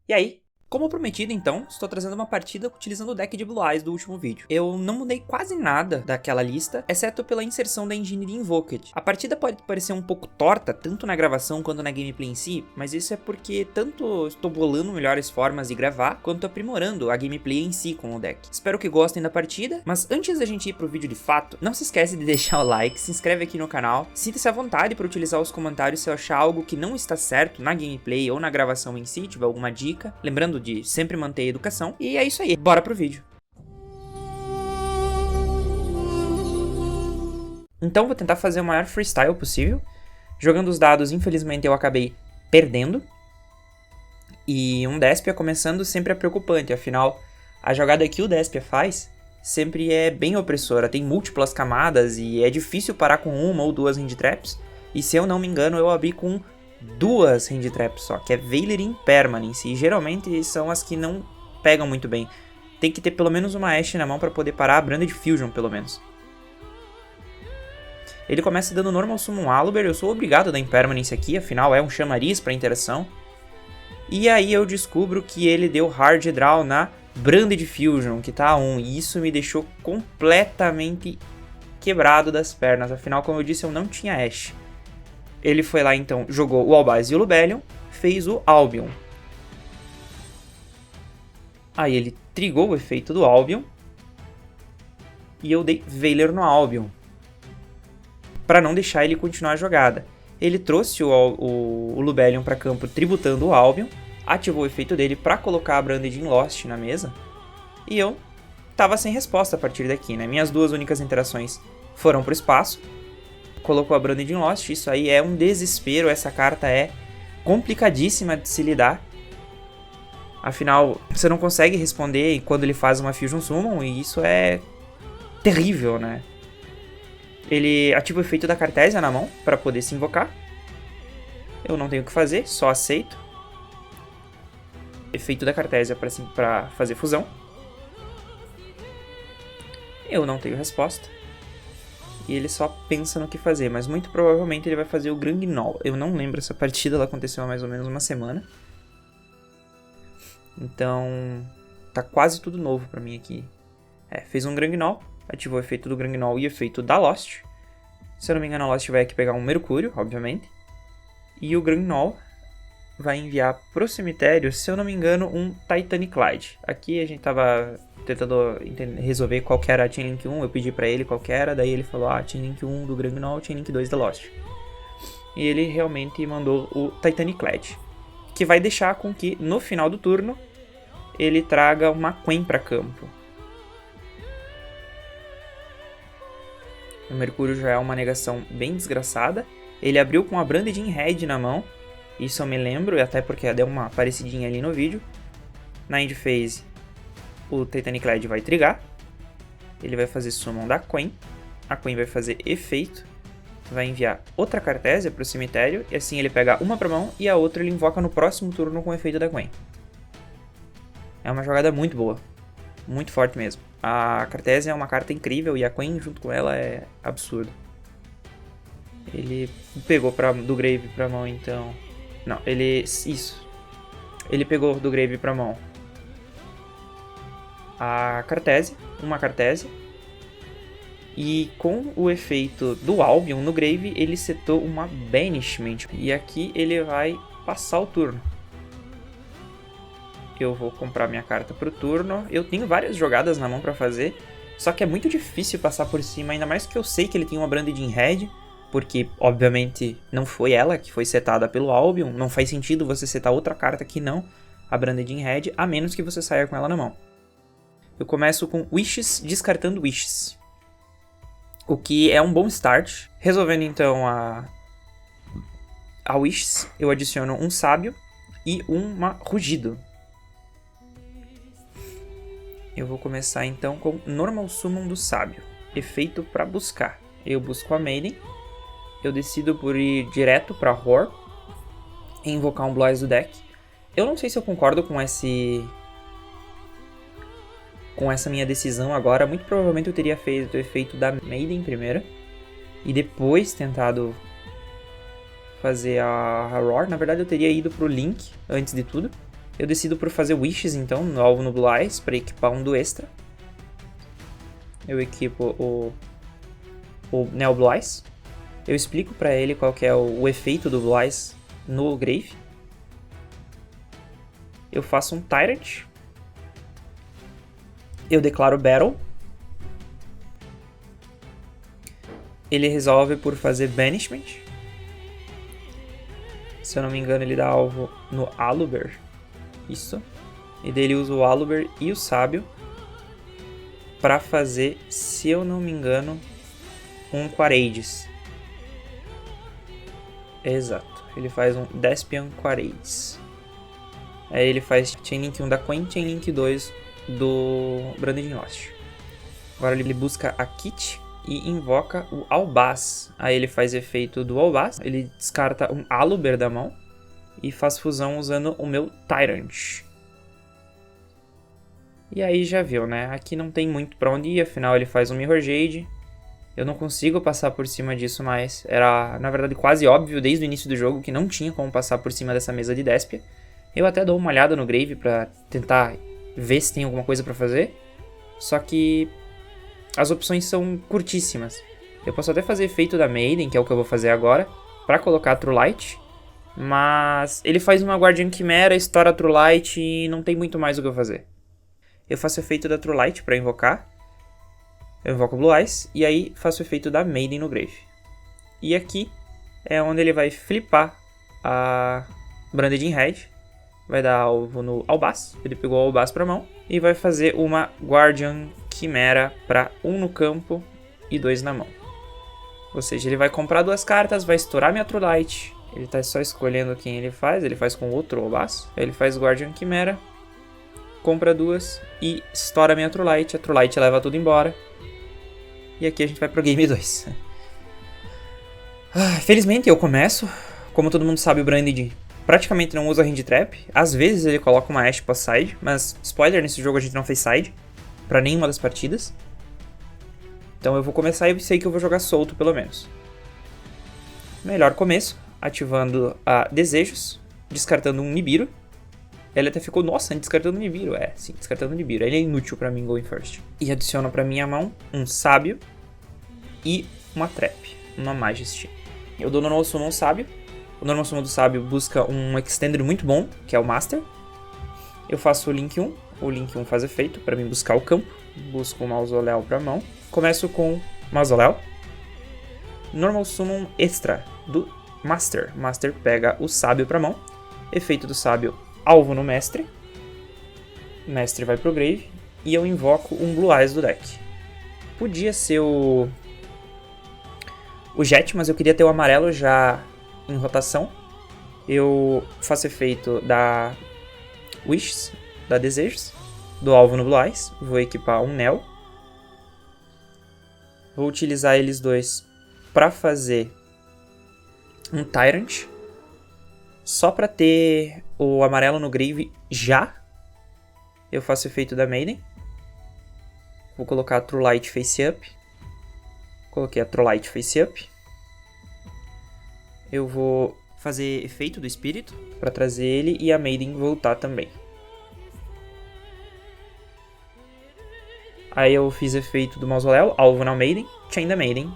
E aí? Como prometido, então, estou trazendo uma partida utilizando o deck de Blue Eyes do último vídeo. Eu não mudei quase nada daquela lista, exceto pela inserção da engine de Invoked. A partida pode parecer um pouco torta, tanto na gravação quanto na gameplay em si, mas isso é porque tanto estou bolando melhores formas de gravar, quanto aprimorando a gameplay em si com o deck. Espero que gostem da partida, mas antes da gente ir pro vídeo de fato, não se esquece de deixar o like, se inscreve aqui no canal, sinta-se à vontade para utilizar os comentários se eu achar algo que não está certo na gameplay ou na gravação em si, tiver alguma dica, lembrando de sempre manter a educação. E é isso aí, bora pro vídeo. Então vou tentar fazer o maior freestyle possível. Jogando os dados, infelizmente eu acabei perdendo. E um Despia começando sempre é preocupante, afinal a jogada que o Despia faz sempre é bem opressora, tem múltiplas camadas e é difícil parar com uma ou duas hand traps. E se eu não me engano eu abri com duas hand traps só, que é Veiler e Impermanence, e geralmente são as que não pegam muito bem. Tem que ter pelo menos uma Ashe na mão para poder parar a Branded Fusion, pelo menos. Ele começa dando normal summon Aluber, eu sou obrigado a dar Impermanence aqui, afinal é um chamariz para interação. E aí eu descubro que ele deu Hard Draw na Branded Fusion, que tá a 1, e isso me deixou completamente quebrado das pernas, afinal, como eu disse, eu não tinha Ashe. Ele foi lá então, jogou o Albaz e o Lubellion, fez o Albion. Aí ele trigou o efeito do Albion. E eu dei Veiler no Albion, para não deixar ele continuar a jogada. Ele trouxe o Lubellion para campo tributando o Albion, ativou o efeito dele para colocar a Branded em Lost na mesa. E eu tava sem resposta a partir daqui, né? Minhas duas únicas interações foram pro espaço. Colocou a Branded em Lost, isso aí é um desespero, essa carta é complicadíssima de se lidar. Afinal, você não consegue responder quando ele faz uma Fusion Summon, e isso é terrível, né? Ele ativa o efeito da Cartesia na mão para poder se invocar. Eu não tenho o que fazer, só aceito. Efeito da Cartesia para fazer fusão. Eu não tenho resposta. E ele só pensa no que fazer, mas muito provavelmente ele vai fazer o Grangnol. Eu não lembro essa partida, ela aconteceu há mais ou menos uma semana. Então, tá quase tudo novo pra mim aqui. Fez um Grangnol, ativou o efeito do Grangnol e o efeito da Lost. Se eu não me engano, a Lost vai aqui pegar um Mercúrio, obviamente. E o Grangnol vai enviar pro cemitério, se eu não me engano, um Titaniclade. Aqui a gente tava tentando resolver qual que era a Chainlink 1, eu pedi pra ele qual que era, daí ele falou, Chainlink 1 do Grangnol, Chainlink 2 da Lost. E ele realmente mandou o Titaniclad, que vai deixar com que, no final do turno, ele traga uma Quen pra campo. O Mercúrio já é uma negação bem desgraçada. Ele abriu com a Branded in Red na mão, isso eu me lembro, até porque deu uma parecidinha ali no vídeo. Na end phase, o Titaniclad vai trigar. Ele vai fazer summon da Quen. A Quen vai fazer efeito. Vai enviar outra Cartesia para o cemitério. E assim ele pega uma pra mão e a outra ele invoca no próximo turno com o efeito da Quen. É uma jogada muito boa. Muito forte mesmo. A Cartesia é uma carta incrível e a Quen junto com ela é absurdo. Ele pegou do Grave pra mão então... Não, isso. Ele pegou do Grave pra mão a Cartesia, uma Cartesia, e com o efeito do Albion no Grave, ele setou uma Banishment, e aqui ele vai passar o turno. Eu vou comprar minha carta pro turno, eu tenho várias jogadas na mão pra fazer, só que é muito difícil passar por cima, ainda mais que eu sei que ele tem uma Branded in Red, porque obviamente não foi ela que foi setada pelo Albion, não faz sentido você setar outra carta que não a Branded in Red, a menos que você saia com ela na mão. Eu começo com Wishes, descartando Wishes, o que é um bom start. Resolvendo então a Wishes, eu adiciono um Sábio e uma Rugido. Eu vou começar então com Normal Summon do Sábio, efeito para buscar. Eu busco a Maiden, eu decido por ir direto para Roar e invocar um Blue Eyes do deck. Eu não sei se eu concordo com essa minha decisão agora. Muito provavelmente eu teria feito o efeito da Maiden primeiro e depois tentado fazer a Roar. Na verdade eu teria ido pro Link antes de tudo, Eu decido por fazer Wishes, então, no alvo no Blue Eyes, para equipar um do extra. Eu equipo o Neo Blue Eyes. Eu explico para ele qual que é o efeito do Blue Eyes no Grave. Eu faço um Tyrant. Eu declaro Battle. Ele resolve por fazer Banishment. Se eu não me engano, ele dá alvo no Aluber. Isso. E daí ele usa o Aluber e o Sábio para fazer, se eu não me engano, um Quarades. Exato. Ele faz um Despian Quarades. Aí ele faz Chainlink 1 da Quen, Chainlink 2 do Branded Lost. Agora ele busca a Kit e invoca o Albaz. Aí ele faz efeito do Albaz. Ele descarta um Aluber da mão e faz fusão usando o meu Tyrant. E aí já viu, né? Aqui não tem muito pra onde ir, afinal ele faz um Mirror Jade. Eu não consigo passar por cima disso mais. Era, na verdade, quase óbvio desde o início do jogo que não tinha como passar por cima dessa mesa de Despia. Eu até dou uma olhada no Grave pra tentar ver se tem alguma coisa pra fazer. Só que as opções são curtíssimas. Eu posso até fazer efeito da Maiden, que é o que eu vou fazer agora, pra colocar True Light. Mas ele faz uma Guardian Chimera, estoura True Light e não tem muito mais o que eu fazer. Eu faço efeito da True Light pra invocar. Eu invoco Blue Eyes e aí faço o efeito da Maiden no Grave. E aqui é onde ele vai flipar a Branded Red. Vai dar alvo no Albaz. Ele pegou o Albaz pra mão. E vai fazer uma Guardian Chimera para 1 no campo e 2 na mão. Ou seja, ele vai comprar 2 cartas, vai estourar minha True Light. Ele tá só escolhendo quem ele faz com outro Albaz. Ele faz Guardian Chimera, compra 2 e estoura minha True Light. A True Light leva tudo embora. E aqui a gente vai pro Game 2. Felizmente eu começo. Como todo mundo sabe, o Branded praticamente não usa Hand Trap. Às vezes ele coloca uma Ashe pós-side, mas spoiler, nesse jogo a gente não fez side pra nenhuma das partidas. Então eu vou começar e sei que eu vou jogar solto pelo menos. Melhor começo, ativando a Desejos, descartando um Nibiru. Ele até ficou, nossa, descartando um Nibiru. Sim, descartando um Nibiru. Ele é inútil pra mim, going first. E adiciono pra minha mão um Sábio e uma Trap, uma Majesty. Eu dou Normal Summon Sábio. O Normal Summon do Sábio busca um Extender muito bom, que é o Master. Eu faço o Link 1. O Link 1 faz efeito pra mim buscar o campo. Busco o Mausoléu pra mão. Começo com Mausoléu. Normal Summon Extra do Master. Master pega o Sábio pra mão. Efeito do Sábio, alvo no Mestre. Mestre vai pro Grave. E eu invoco um Blue Eyes do deck. Podia ser o Jet, mas eu queria ter o amarelo já em rotação. Eu faço efeito da Wishes, da Desejos, do alvo no Blue Eyes. Vou equipar um Neo. Vou utilizar eles dois para fazer um Tyrant. Só para ter o amarelo no Grave já. Eu faço efeito da Maiden. Vou colocar a True Light Face Up. Coloquei a True Light Face Up. Eu vou fazer efeito do Espírito para trazer ele e a Maiden voltar também. Aí eu fiz efeito do Mausoléu, alvo na Maiden, Chain da Maiden.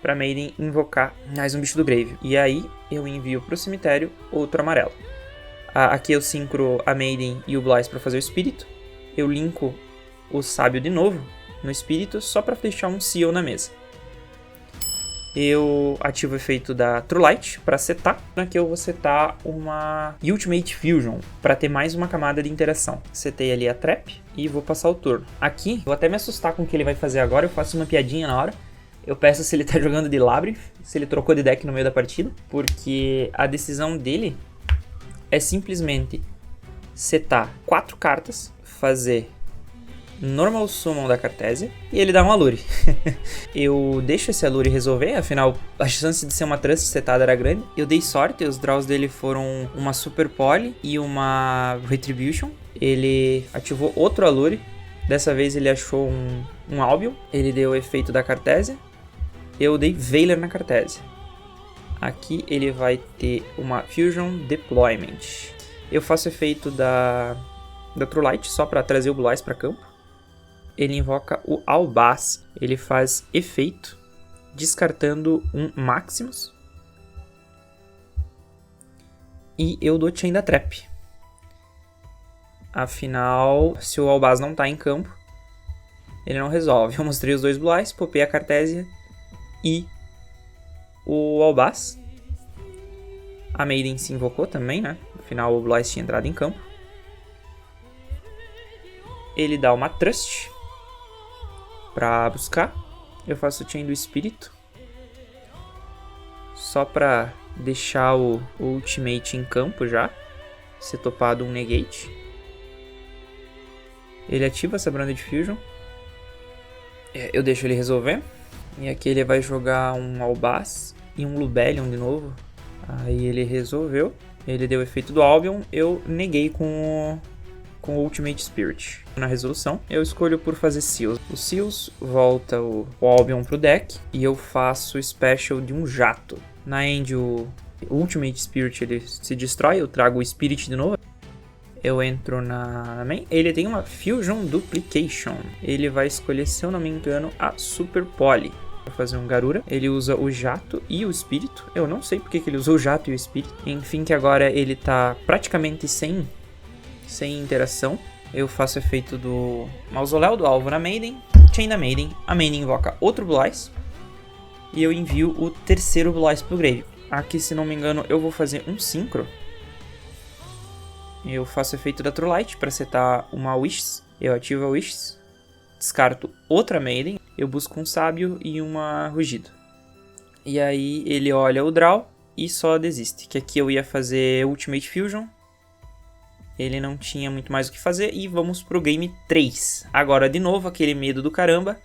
Pra Maiden invocar mais um bicho do Grave. E aí eu envio pro cemitério outro amarelo. Aqui eu sincro a Maiden e o Blue Eyes pra fazer o Espírito. Eu linko o Sábio de novo no Espírito só pra deixar um Seal na mesa. Eu ativo o efeito da True Light para setar. Aqui eu vou setar uma Ultimate Fusion para ter mais uma camada de interação. Setei ali a Trap e vou passar o turno. Aqui, vou até me assustar com o que ele vai fazer agora. Eu faço uma piadinha na hora. Eu peço se ele tá jogando de Labyrinth, se ele trocou de deck no meio da partida. Porque a decisão dele é simplesmente setar 4 cartas, fazer Normal Summon da Cartesia e ele dá um Allure. Eu deixo esse Allure resolver, afinal a chance de ser uma trance setada era grande. Eu dei sorte, os draws dele foram uma Super Poly e uma Retribution. Ele ativou outro Allure, dessa vez ele achou um Albion. Ele deu o efeito da Cartesia. Eu dei Veiler na Cartesia. Aqui ele vai ter uma Fusion Deployment. Eu faço efeito da True Light só para trazer o Blue Eyes para campo. Ele invoca o Albaz. Ele faz efeito descartando um Maximus. E eu dou Chain da Trap. Afinal, se o Albaz não tá em campo, ele não resolve. Eu mostrei os 2 Blue Eyes, popei a Cartesia e o Albaz. A Maiden se invocou também, né? Afinal, o Blue Eyes tinha entrado em campo. Ele dá uma Trust pra buscar. Eu faço o Chain do Espírito. Só pra deixar o Ultimate em campo já. Ser topado um Negate. Ele ativa essa Branded Fusion. Eu deixo ele resolver. E aqui ele vai jogar um Albaz e um Lubellion de novo. Aí ele resolveu. Ele deu o efeito do Albion. Eu neguei com o Ultimate Spirit. Na resolução, eu escolho por fazer Seals. O Seals volta o Albion pro deck. E eu faço o Special de um jato. Na end, o Ultimate Spirit ele se destrói. Eu trago o Spirit de novo. Eu entro na main. Ele tem uma Fusion Duplication. Ele vai escolher, se eu não me engano, a Super Poly. Vai fazer um Garura. Ele usa o Jato e o Espírito. Eu não sei porque que ele usou o Jato e o Espírito. Enfim, que agora ele tá praticamente sem interação. Eu faço efeito do Mausoléu do alvo na Maiden. Chain da Maiden. A Maiden invoca outro Blue Eyes. E eu envio o terceiro Blue Eyes pro grave. Aqui, se não me engano, eu vou fazer um Synchro. Eu faço efeito da True Light para setar uma Wishes. Eu ativo a Wishes. Descarto outra Maiden. Eu busco um Sábio e uma Rugido. E aí ele olha o draw e só desiste. Que aqui eu ia fazer Ultimate Fusion. Ele não tinha muito mais o que fazer. E vamos pro game 3. Agora de novo aquele medo do caramba.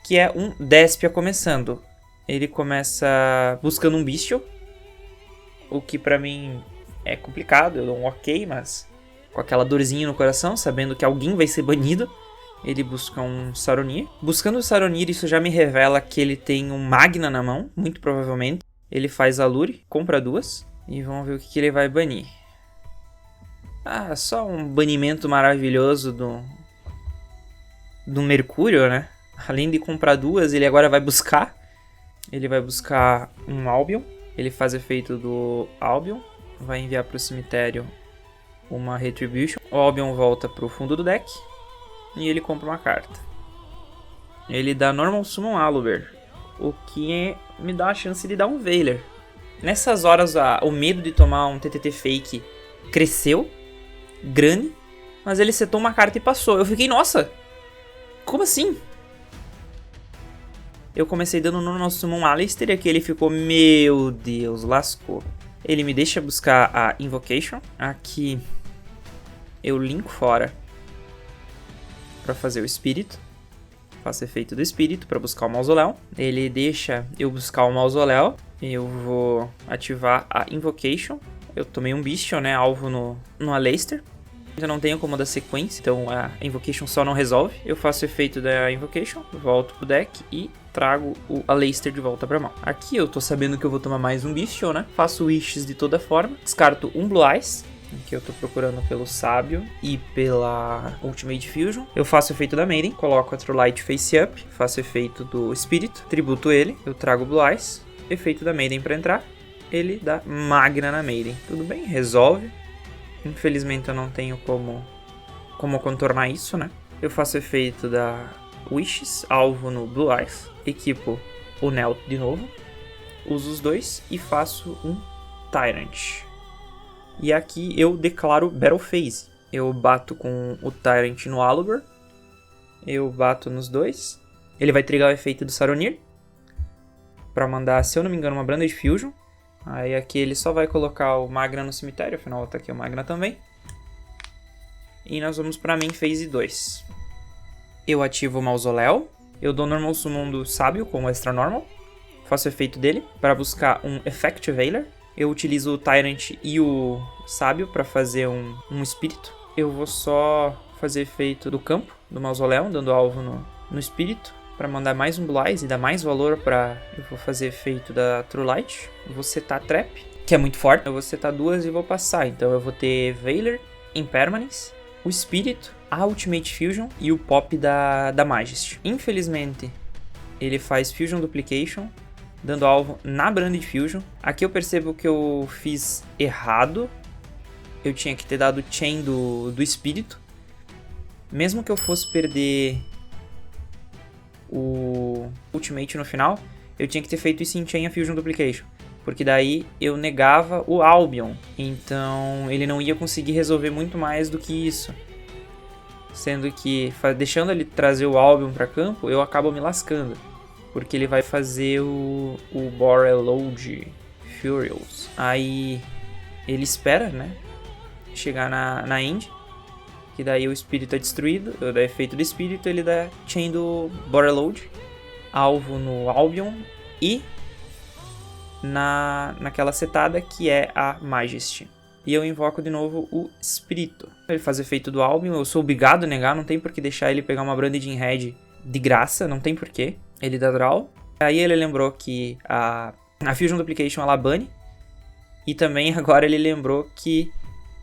Que é um Despia começando. Ele começa buscando um Bestial. O que pra mim é complicado. Eu dou um ok, mas com aquela dorzinha no coração. Sabendo que alguém vai ser banido. Ele busca um Saronir. Buscando o Saronir, isso já me revela que ele tem um Magna na mão, muito provavelmente. Ele faz a Lure, compra 2. E vamos ver o que ele vai banir. Ah, só um banimento maravilhoso do Mercúrio, né? Além de comprar 2, ele agora vai buscar. Ele vai buscar um Albion. Ele faz efeito do Albion. Vai enviar para o cemitério uma Retribution. O Albion volta para o fundo do deck. E ele compra uma carta. Ele dá Normal Summon Aluber. O que me dá a chance de dar um Veiler. Nessas horas o medo de tomar um TTT fake cresceu. Grande. Mas ele setou uma carta e passou. Eu fiquei, nossa! Como assim? Eu comecei dando Normal Summon Alistair e aqui ele ficou, meu Deus, lascou. Ele me deixa buscar a Invocation. Aqui eu linko fora para fazer o Espírito. Faço efeito do Espírito para buscar o Mausoléu. Ele deixa eu buscar o Mausoléu. Eu vou ativar a Invocation. Eu tomei um Bestial, né? Alvo no Aleister. Eu não tenho como dar sequência, então a Invocation só não resolve. Eu faço efeito da Invocation, volto pro deck e trago o Aleister de volta pra mão. Aqui eu tô sabendo que eu vou tomar mais um Bestial, né? Faço Wishes de toda forma. Descarto um Blue Eyes. Que eu tô procurando pelo Sábio e pela Ultimate Fusion. Eu faço efeito da Maiden, coloco a True Light Face Up, faço efeito do Espírito, tributo ele, eu trago o Blue Eyes, efeito da Maiden pra entrar, ele dá Magna na Maiden. Tudo bem, resolve. Infelizmente eu não tenho como contornar isso, né? Eu faço efeito da Wishes, alvo no Blue Eyes, equipo o Nelt de novo, uso os 2 e faço um Tyrant. E aqui eu declaro Battle Phase. Eu bato com o Tyrant no Aluber. Eu bato nos 2. Ele vai trigar o efeito do Saronir. Pra mandar, se eu não me engano, uma Branded Fusion. Aí aqui ele só vai colocar o Magna no cemitério. Afinal, tá aqui o Magna também. E nós vamos pra main Phase 2. Eu ativo o Mausoléu. Eu dou Normal Summon do Sábio com o Extra Normal. Faço o efeito dele para buscar um Effect Veiler. Eu utilizo o Tyrant e o Sábio para fazer um Espírito. Eu vou só fazer efeito do campo, do Mausoléu, dando alvo no Espírito. Para mandar mais um Blue Eyes e dar mais valor para... Eu vou fazer efeito da True Light. Vou setar Trap. que é muito forte. Eu vou setar 2 e vou passar. Então eu vou ter Veiler, Impermanence, o Espírito, a Ultimate Fusion e o Pop da Majesty. Infelizmente, ele faz Fusion Duplication, dando alvo na Branded Fusion. Aqui eu percebo que eu fiz errado. Eu tinha que ter dado Chain do Espírito. Mesmo que eu fosse perder o Ultimate no final, eu tinha que ter feito isso em Chain a Fusion Duplication. Porque daí eu negava o Albion. Então ele não ia conseguir resolver muito mais do que isso. Sendo que, deixando ele trazer o Albion para campo, eu acabo me lascando. Porque ele vai fazer o Borreload Furious. Aí ele espera, né? Chegar na end. Que daí o espírito é destruído. Eu dou efeito do espírito, ele dá Chain do Borreload. Alvo no Albion. E naquela setada que é a Majesty. E eu invoco de novo o Espírito. Ele faz efeito do Albion, eu sou obrigado a negar, não tem por que deixar ele pegar uma Branded in Red de graça, não tem porquê. Ele dá draw. Aí ele lembrou que a Fusion Duplication ela bane. E também agora ele lembrou que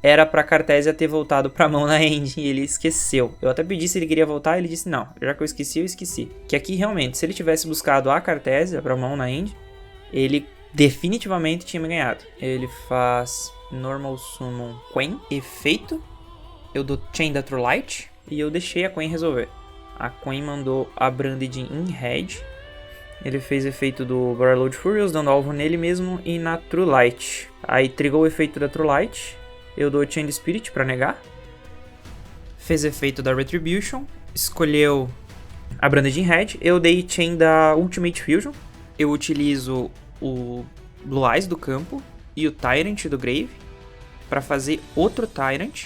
era pra Cartesia ter voltado pra mão na end e ele esqueceu. Eu até pedi se ele queria voltar, ele disse não, já que eu esqueci. Que aqui realmente, se ele tivesse buscado a Cartesia pra mão na end, ele definitivamente tinha me ganhado. Ele faz Normal Summon Quen, efeito. Eu dou Chain da True Light e eu deixei a Quen resolver. A Quen mandou a Branded in Red. Ele fez efeito do Borreload Furious, dando alvo nele mesmo e na True Light. Aí trigou o efeito da True Light. Eu dou Chain Spirit pra negar. Fez efeito da Retribution. Escolheu a Branded in Red. Eu dei Chain da Ultimate Fusion. Eu utilizo o Blue Eyes do campo e o Tyrant do Grave para fazer outro Tyrant.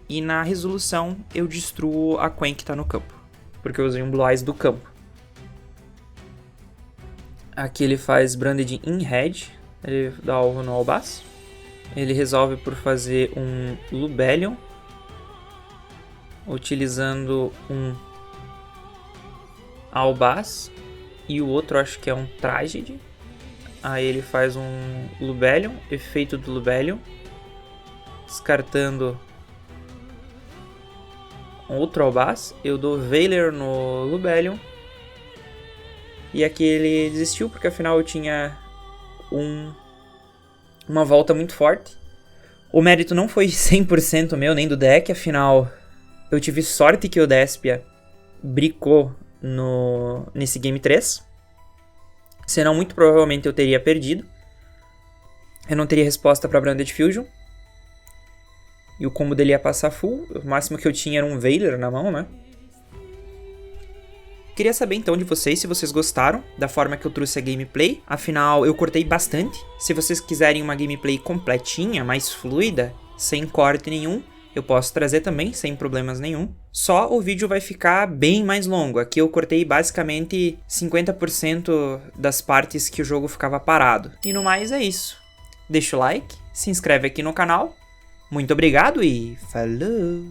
E na resolução eu destruo a Quen que tá no campo, porque eu usei um Blue Eyes do campo. Aqui ele faz Branded in Red, ele dá alvo no Albaz. Ele resolve por fazer um Lubellion, utilizando um Albaz e o outro acho que é um Tragedy. Aí ele faz um Lubellion, efeito do Lubellion, descartando outro Albaz. Eu dou Veiler no Lubellion. E aqui ele desistiu, porque afinal eu tinha uma volta muito forte. O mérito não foi 100% meu, nem do deck, afinal eu tive sorte que o Despia bricou nesse Game 3. Senão, muito provavelmente eu teria perdido. Eu não teria resposta para Branded Fusion. E o combo dele ia passar full. O máximo que eu tinha era um Veiler na mão, né? Queria saber então de vocês se vocês gostaram da forma que eu trouxe a gameplay. Afinal, eu cortei bastante. Se vocês quiserem uma gameplay completinha, mais fluida, sem corte nenhum, eu posso trazer também, sem problemas nenhum. Só o vídeo vai ficar bem mais longo. Aqui eu cortei basicamente 50% das partes que o jogo ficava parado. E no mais é isso. Deixa o like, se inscreve aqui no canal. Muito obrigado e falou!